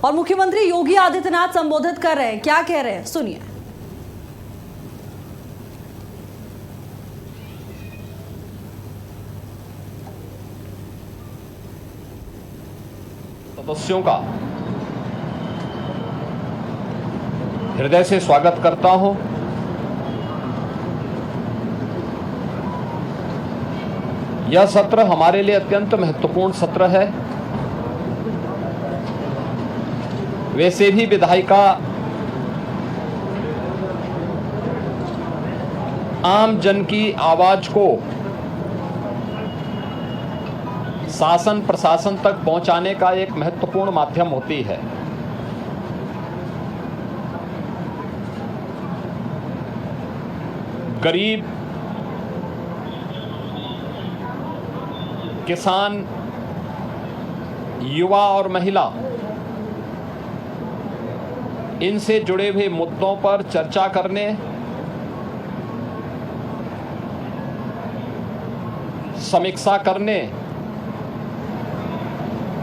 और मुख्यमंत्री योगी आदित्यनाथ संबोधित कर रहे हैं, क्या कह रहे हैं, सुनिए। सदस्यों का हृदय से स्वागत करता हूं। यह सत्र हमारे लिए अत्यंत महत्वपूर्ण सत्र है। वैसे भी विधायिका आम जन की आवाज को शासन प्रशासन तक पहुंचाने का एक महत्वपूर्ण माध्यम होती है। गरीब, किसान, युवा और महिला, इनसे जुड़े हुए मुद्दों पर चर्चा करने, समीक्षा करने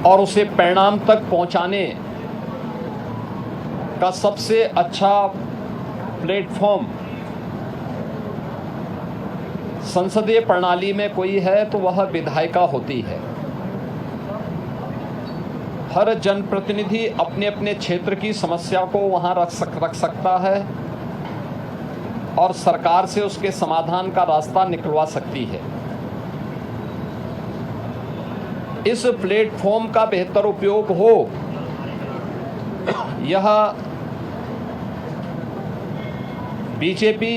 और उसे परिणाम तक पहुंचाने का सबसे अच्छा प्लेटफॉर्म संसदीय प्रणाली में कोई है तो वह विधायिका होती है। हर जनप्रतिनिधि अपने अपने क्षेत्र की समस्या को वहां रख सकता है और सरकार से उसके समाधान का रास्ता निकलवा सकती है। इस प्लेटफॉर्म का बेहतर उपयोग हो, यह बीजेपी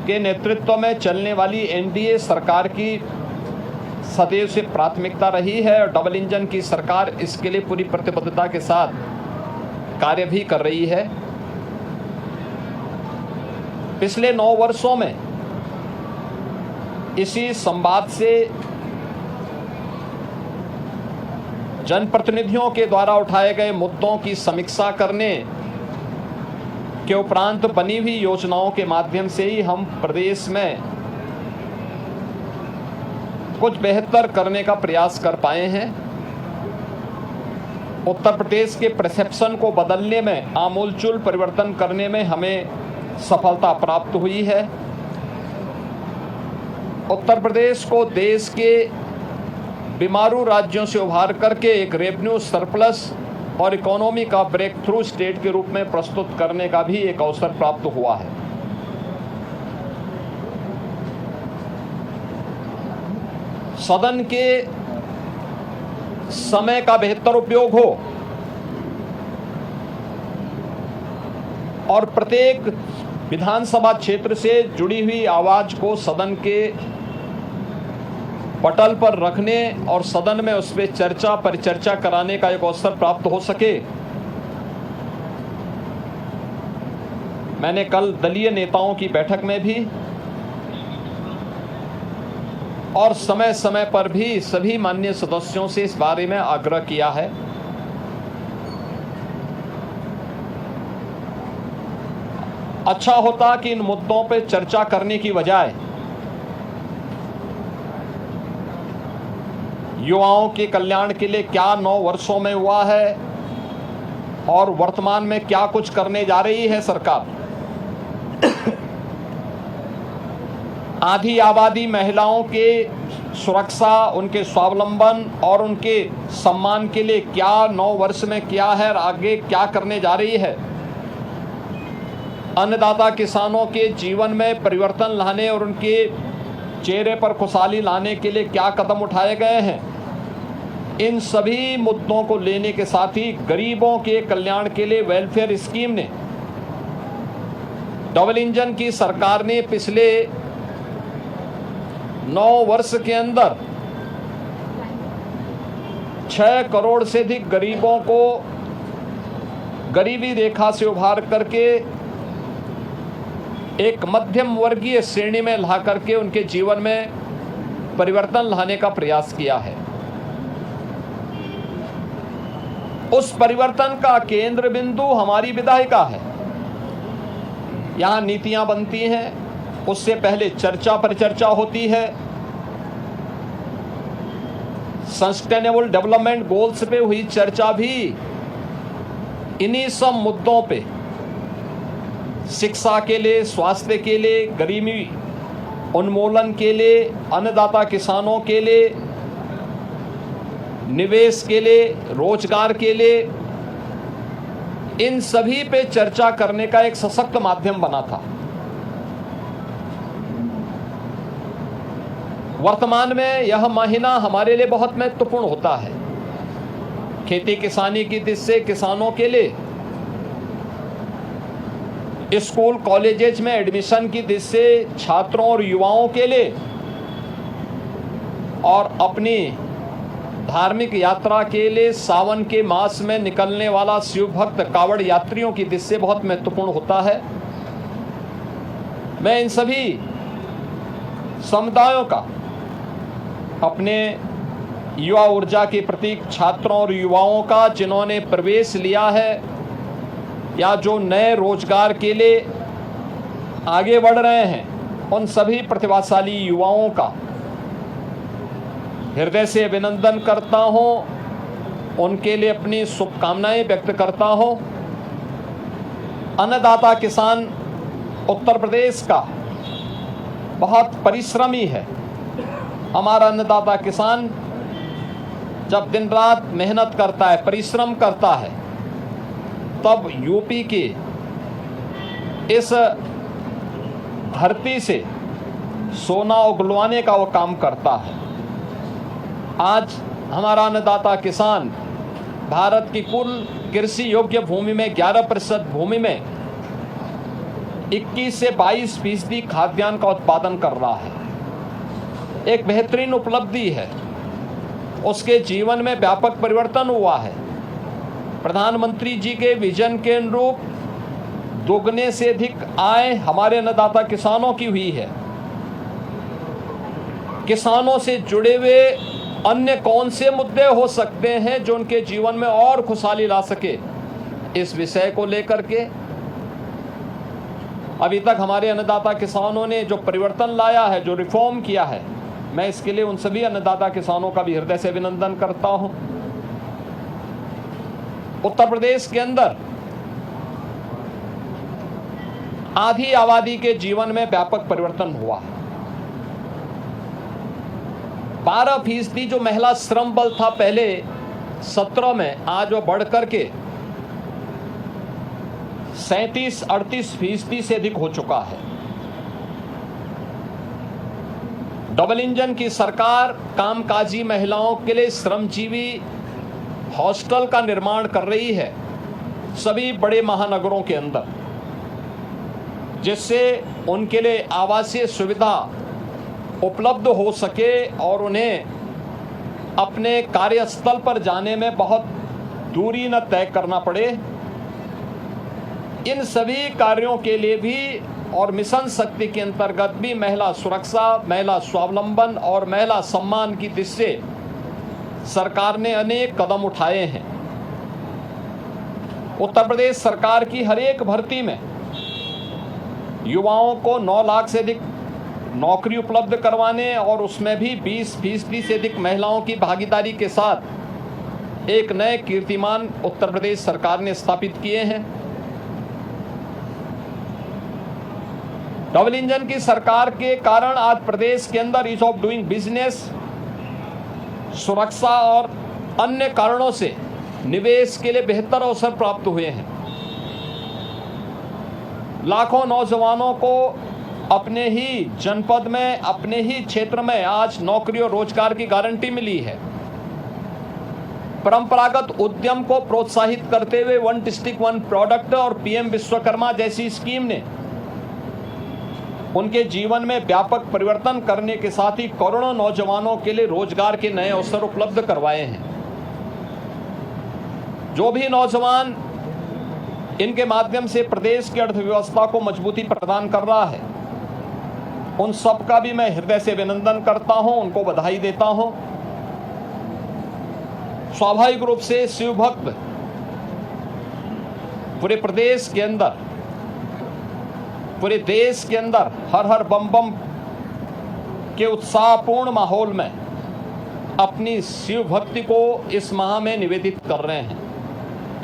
के नेतृत्व में चलने वाली एनडीए सरकार की सदैव से प्राथमिकता रही है और डबल इंजन की सरकार इसके लिए पूरी प्रतिबद्धता के साथ कार्य भी कर रही है। पिछले 9 वर्षों में इसी संवाद से जनप्रतिनिधियों के द्वारा उठाए गए मुद्दों की समीक्षा करने के उपरांत बनी हुई योजनाओं के माध्यम से ही हम प्रदेश में कुछ बेहतर करने का प्रयास कर पाए हैं। उत्तर प्रदेश के परसेप्शन को बदलने में, आमूलचूल परिवर्तन करने में हमें सफलता प्राप्त हुई है। उत्तर प्रदेश को देश के बीमारू राज्यों से उभार करके एक रेवेन्यू सरप्लस और इकोनॉमी का ब्रेक थ्रू स्टेट के रूप में प्रस्तुत करने का भी एक अवसर प्राप्त हुआ है। सदन के समय का बेहतर उपयोग हो और प्रत्येक विधानसभा क्षेत्र से जुड़ी हुई आवाज को सदन के पटल पर रखने और सदन में उस पर चर्चा परिचर्चा कराने का एक अवसर प्राप्त हो सके। मैंने कल दलीय नेताओं की बैठक में भी और समय समय पर भी सभी माननीय सदस्यों से इस बारे में आग्रह किया है। अच्छा होता कि इन मुद्दों पर चर्चा करने की बजाय युवाओं के कल्याण के लिए क्या 9 वर्षों में हुआ है और वर्तमान में क्या कुछ करने जा रही है सरकार। आधी आबादी महिलाओं के सुरक्षा, उनके स्वावलंबन और उनके सम्मान के लिए क्या 9 वर्ष में किया है और आगे क्या करने जा रही है। अन्नदाता किसानों के जीवन में परिवर्तन लाने और उनके चेहरे पर खुशहाली लाने के लिए क्या कदम उठाए गए हैं। इन सभी मुद्दों को लेने के साथ ही गरीबों के कल्याण के लिए वेलफेयर स्कीम ने, डबल इंजन की सरकार ने पिछले 9 वर्ष के अंदर 6 करोड़ से अधिक गरीबों को गरीबी रेखा से उभार करके एक मध्यम वर्गीय श्रेणी में ला करके उनके जीवन में परिवर्तन लाने का प्रयास किया है। उस परिवर्तन का केंद्र बिंदु हमारी विधायिका है। यहाँ नीतियां बनती हैं, उससे पहले चर्चा परिचर्चा होती है, सस्टेनेबल डेवलपमेंट गोल्स पे हुई चर्चा भी इन्हीं सब मुद्दों पे, शिक्षा के लिए, स्वास्थ्य के लिए, गरीबी उन्मूलन के लिए, अन्नदाता किसानों के लिए, निवेश के लिए, रोजगार के लिए, इन सभी पे चर्चा करने का एक सशक्त माध्यम बना था। वर्तमान में यह महीना हमारे लिए बहुत महत्वपूर्ण होता है। खेती किसानी की दृष्टि से किसानों के लिए, स्कूल कॉलेजेस में एडमिशन की दृष्टि से छात्रों और युवाओं के लिए, और अपनी धार्मिक यात्रा के लिए सावन के मास में निकलने वाला शिव भक्त कावड़ यात्रियों की दृष्टि से बहुत महत्वपूर्ण होता है। मैं इन सभी समुदायों का, अपने युवा ऊर्जा के प्रतीक छात्रों और युवाओं का जिन्होंने प्रवेश लिया है या जो नए रोजगार के लिए आगे बढ़ रहे हैं, उन सभी प्रतिभाशाली युवाओं का हृदय से अभिनंदन करता हूं, उनके लिए अपनी शुभकामनाएं व्यक्त करता हूं। अन्नदाता किसान उत्तर प्रदेश का बहुत परिश्रमी है। हमारा अन्नदाता किसान जब दिन रात मेहनत करता है, परिश्रम करता है, तब यूपी के इस धरती से सोना उगलवाने का वो काम करता है। आज हमारा अन्नदाता किसान भारत की कुल कृषि योग्य भूमि में 11% भूमि में 21 से 22% खाद्यान्न का उत्पादन कर रहा है। एक बेहतरीन उपलब्धि है। उसके जीवन में व्यापक परिवर्तन हुआ है। प्रधानमंत्री जी के विजन के अनुरूप दोगुने से अधिक आय हमारे अन्नदाता किसानों की हुई है। किसानों से जुड़े हुए अन्य कौन से मुद्दे हो सकते हैं जो उनके जीवन में और खुशहाली ला सके, इस विषय को लेकर के अभी तक हमारे अन्नदाता किसानों ने जो परिवर्तन लाया है, जो रिफॉर्म किया है, मैं इसके लिए उन सभी अन्नदाता किसानों का भी हृदय से अभिनंदन करता हूं। उत्तर प्रदेश के अंदर आधी आबादी के जीवन में व्यापक परिवर्तन हुआ है। 12% जो महिला श्रम बल था पहले 17 में, आज वो बढ़ करके 37-38% से अधिक हो चुका है। डबल इंजन की सरकार कामकाजी महिलाओं के लिए श्रमजीवी हॉस्टल का निर्माण कर रही है सभी बड़े महानगरों के अंदर, जिससे उनके लिए आवासीय सुविधा उपलब्ध हो सके और उन्हें अपने कार्यस्थल पर जाने में बहुत दूरी न तय करना पड़े। इन सभी कार्यों के लिए भी और मिशन शक्ति के अंतर्गत भी महिला सुरक्षा, महिला स्वावलंबन और महिला सम्मान की दृष्टि से सरकार ने अनेक कदम उठाए हैं। उत्तर प्रदेश सरकार की हर एक भर्ती में युवाओं को 9 लाख से अधिक नौकरी उपलब्ध करवाने और उसमें भी 20% से अधिक महिलाओं की भागीदारी के साथ एक नए कीर्तिमान उत्तर प्रदेश सरकार ने स्थापित किए हैं। डबल इंजन की सरकार के कारण आज प्रदेश के अंदर ईज ऑफ डूइंग बिजनेस, सुरक्षा और अन्य कारणों से निवेश के लिए बेहतर अवसर प्राप्त हुए हैं। लाखों नौजवानों को अपने ही जनपद में, अपने ही क्षेत्र में आज नौकरी और रोजगार की गारंटी मिली है। परंपरागत उद्यम को प्रोत्साहित करते हुए वन डिस्ट्रिक्ट वन प्रोडक्ट और पीएम विश्वकर्मा जैसी स्कीम ने उनके जीवन में व्यापक परिवर्तन करने के साथ ही करोड़ों नौजवानों के लिए रोजगार के नए अवसर उपलब्ध करवाए हैं। जो भी नौजवान इनके माध्यम से प्रदेश की अर्थव्यवस्था को मजबूती प्रदान कर रहा है, उन सब का भी मैं हृदय से अभिनंदन करता हूं, उनको बधाई देता हूं। स्वाभाविक रूप से शिव भक्त पूरे प्रदेश के अंदर, पूरे देश के अंदर हर हर बम बम के उत्साहपूर्ण माहौल में अपनी शिव भक्ति को इस माह में निवेदित कर रहे हैं।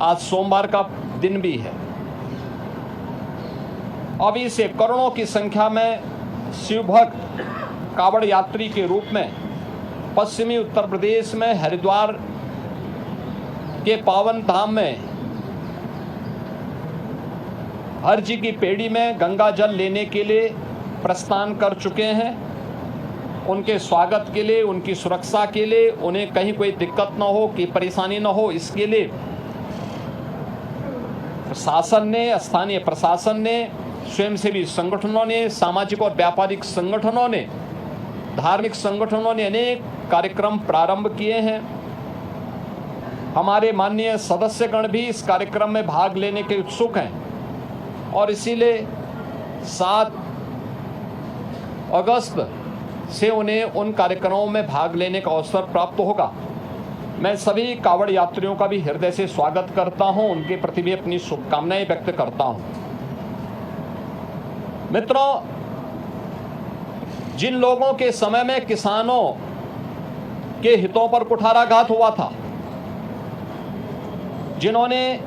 आज सोमवार का दिन भी है। अभी से करोड़ों की संख्या में शिव भक्त कावड़ यात्री के रूप में पश्चिमी उत्तर प्रदेश में हरिद्वार के पावन धाम में हर जी की पेड़ी में गंगा जल लेने के लिए प्रस्थान कर चुके हैं। उनके स्वागत के लिए, उनकी सुरक्षा के लिए, उन्हें कहीं कोई दिक्कत न हो, कि परेशानी न हो, इसके लिए प्रशासन ने, स्थानीय प्रशासन ने, स्वयंसेवी संगठनों ने, सामाजिक और व्यापारिक संगठनों ने, धार्मिक संगठनों ने अनेक कार्यक्रम प्रारंभ किए हैं। हमारे माननीय सदस्यगण भी इस कार्यक्रम में भाग लेने के उत्सुक हैं और इसीलिए 7 अगस्त से उन्हें उन कार्यक्रमों में भाग लेने का अवसर प्राप्त होगा। मैं सभी कावड़ यात्रियों का भी हृदय से स्वागत करता हूं, उनके प्रति भी अपनी शुभकामनाएं व्यक्त करता हूं। मित्रों, जिन लोगों के समय में किसानों के हितों पर कुठाराघात हुआ था, जिन्होंने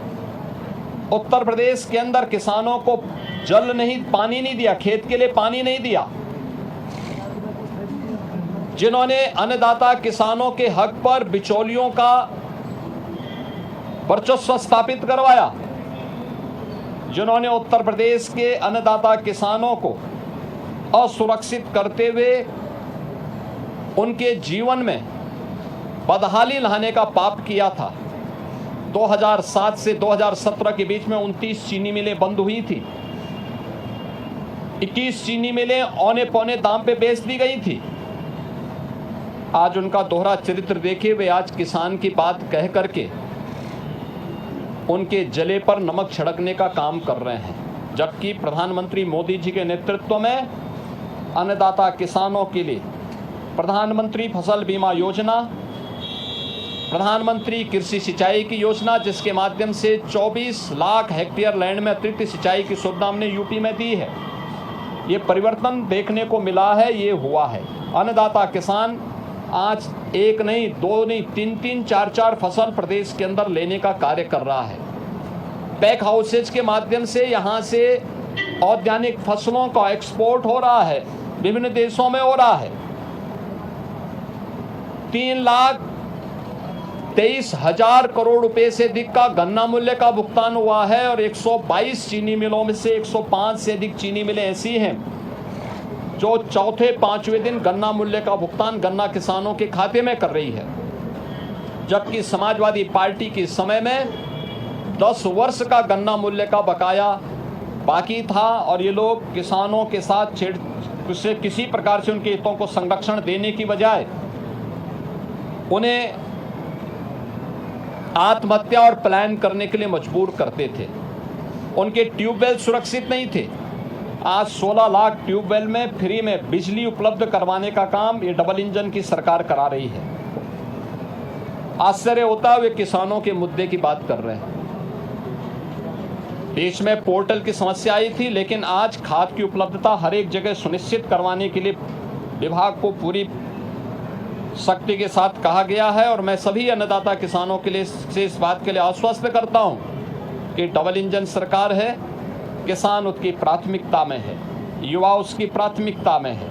उत्तर प्रदेश के अंदर किसानों को जल नहीं, पानी नहीं दिया, खेत के लिए पानी नहीं दिया, जिन्होंने अन्नदाता किसानों के हक पर बिचौलियों का वर्चस्व स्थापित करवाया, जिन्होंने उत्तर प्रदेश के अन्नदाता किसानों को असुरक्षित करते हुए उनके जीवन में बदहाली लाने का पाप किया था। 2007 से 2017 के बीच में 29 चीनी मिलें बंद हुई थी। 21 चीनी मिलें औने पौने दाम पे बेच दी गई थी। आज उनका दोहरा चरित्र देखिए, वे आज किसान की बात कह करके उनके जले पर नमक छिड़कने का काम कर रहे हैं, जबकि प्रधानमंत्री मोदी जी के नेतृत्व में अन्नदाता किसानों के लिए प्रधानमंत्री फसल बीमा योजना, प्रधानमंत्री कृषि सिंचाई की योजना, जिसके माध्यम से 24 लाख हेक्टेयर लैंड में अतिरिक्त सिंचाई की सुविधा हमने यूपी में दी है। ये परिवर्तन देखने को मिला है, ये हुआ है। अन्नदाता किसान आज 1 नहीं, 2 नहीं, 3-3, 4-4 फसल प्रदेश के अंदर लेने का कार्य कर रहा है। पैक हाउसेज के माध्यम से यहाँ से औद्यानिक फसलों का एक्सपोर्ट हो रहा है, विभिन्न देशों में हो रहा है। 3,23,000 करोड़ रुपए से अधिक का गन्ना मूल्य का भुगतान हुआ है और 122 चीनी मिलों में से 105 से अधिक चीनी मिलें ऐसी हैं जो चौथे 5वें दिन गन्ना मूल्य का भुगतान गन्ना किसानों के खाते में कर रही है, जबकि समाजवादी पार्टी के समय में 10 वर्ष का गन्ना मूल्य का बकाया बाकी था और ये लोग किसानों के साथ किसी प्रकार से उनके हितों को संरक्षण देने की बजाय उन्हें आत्महत्या और पलायन करने के लिए मजबूर करते थे। उनके ट्यूबवेल सुरक्षित नहीं थे। आज 16 लाख ट्यूबवेल में फ्री में बिजली उपलब्ध करवाने का काम ये डबल इंजन की सरकार करा रही है। आश्चर्य होता है वे किसानों के मुद्दे की बात कर रहे हैं। देश में पोर्टल की समस्या आई थी, लेकिन आज खाद की उपलब्धता हर एक जगह सुनिश्चित करवाने के लिए विभाग को पूरी शक्ति के साथ कहा गया है और मैं सभी अन्नदाता किसानों के लिए से इस बात के लिए आश्वस्त करता हूं कि डबल इंजन सरकार है, किसान उसकी प्राथमिकता में है, युवा उसकी प्राथमिकता में है।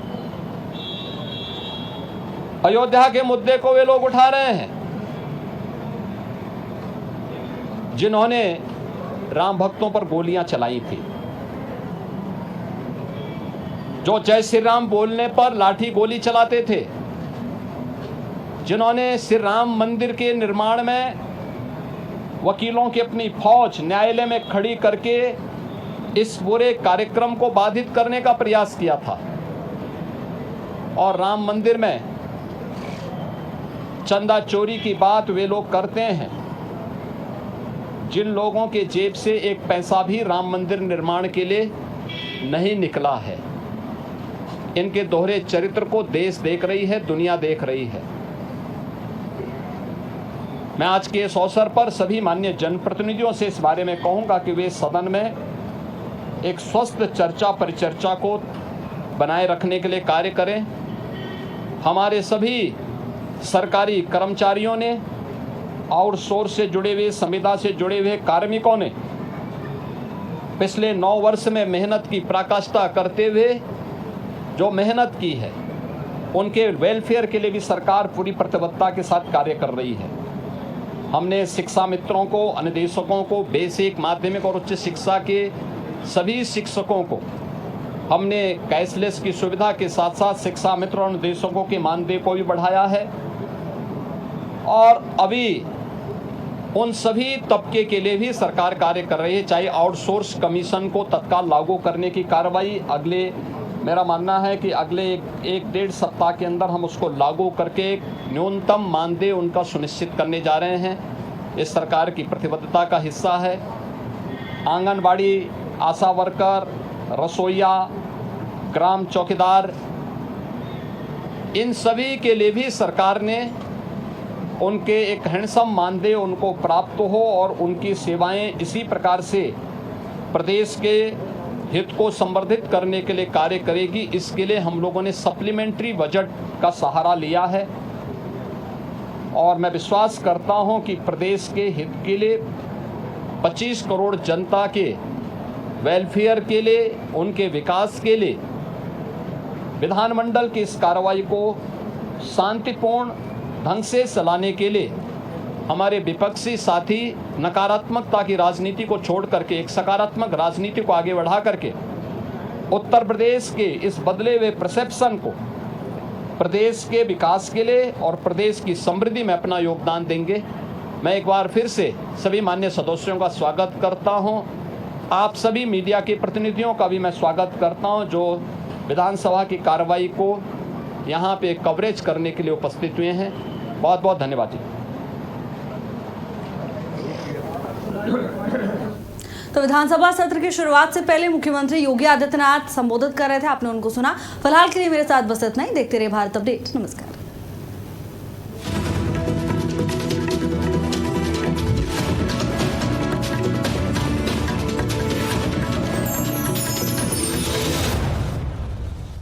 अयोध्या के मुद्दे को वे लोग उठा रहे हैं जिन्होंने राम भक्तों पर गोलियां चलाई थी, जो जय श्री राम बोलने पर लाठी गोली चलाते थे, जिन्होंने श्री राम मंदिर के निर्माण में वकीलों की अपनी फौज न्यायालय में खड़ी करके इस पूरे कार्यक्रम को बाधित करने का प्रयास किया था। और राम मंदिर में चंदा चोरी की बात वे लोग करते हैं जिन लोगों के जेब से एक पैसा भी राम मंदिर निर्माण के लिए नहीं निकला है। इनके दोहरे चरित्र को देश देख रही है, दुनिया देख रही है। मैं आज के इस अवसर पर सभी माननीय जनप्रतिनिधियों से इस बारे में कहूंगा कि वे सदन में एक स्वस्थ चर्चा परिचर्चा को बनाए रखने के लिए कार्य करें। हमारे सभी सरकारी कर्मचारियों ने, आउटसोर्स से जुड़े हुए, संविदा से जुड़े हुए कार्मिकों ने पिछले 9 वर्ष में मेहनत की पराकाष्ठा करते हुए जो मेहनत की है, उनके वेलफेयर के लिए भी सरकार पूरी प्रतिबद्धता के साथ कार्य कर रही है। हमने शिक्षा मित्रों को, अनुदेशकों को, बेसिक, माध्यमिक और उच्च शिक्षा के सभी शिक्षकों को हमने कैशलेस की सुविधा के साथ साथ शिक्षा मित्र और अनुदेशकों के मानदेय को भी बढ़ाया है। और अभी उन सभी तबके के लिए भी सरकार कार्य कर रही है, चाहे आउटसोर्स कमीशन को तत्काल लागू करने की कार्रवाई मेरा मानना है कि अगले एक डेढ़ सप्ताह के अंदर हम उसको लागू करके न्यूनतम मानदेय उनका सुनिश्चित करने जा रहे हैं। इस सरकार की प्रतिबद्धता का हिस्सा है। आंगनबाड़ी, आशा वर्कर, रसोइया, ग्राम चौकीदार, इन सभी के लिए भी सरकार ने उनके एक हैंडसम मानदेय उनको प्राप्त हो और उनकी सेवाएं इसी प्रकार से प्रदेश के हित को संवर्धित करने के लिए कार्य करेगी। इसके लिए हम लोगों ने सप्लीमेंट्री बजट का सहारा लिया है और मैं विश्वास करता हूं कि प्रदेश के हित के लिए 25 करोड़ जनता के वेलफेयर के लिए, उनके विकास के लिए विधानमंडल की इस कार्रवाई को शांतिपूर्ण ढंग से चलाने के लिए हमारे विपक्षी साथी नकारात्मकता की राजनीति को छोड़ करके एक सकारात्मक राजनीति को आगे बढ़ा करके उत्तर प्रदेश के इस बदले हुए परसेप्शन को प्रदेश के विकास के लिए और प्रदेश की समृद्धि में अपना योगदान देंगे। मैं एक बार फिर से सभी मान्य सदस्यों का स्वागत करता हूं। आप सभी मीडिया के प्रतिनिधियों का भी मैं स्वागत करता हूं जो विधानसभा की कार्रवाई को यहां पे कवरेज करने के लिए उपस्थित हुए हैं। बहुत बहुत धन्यवाद जी। तो विधानसभा सत्र की शुरुआत से पहले मुख्यमंत्री योगी आदित्यनाथ संबोधित कर रहे थे, आपने उनको सुना। फिलहाल के लिए मेरे साथ बस इतना ही। देखते रहिए भारत अपडेट। नमस्कार।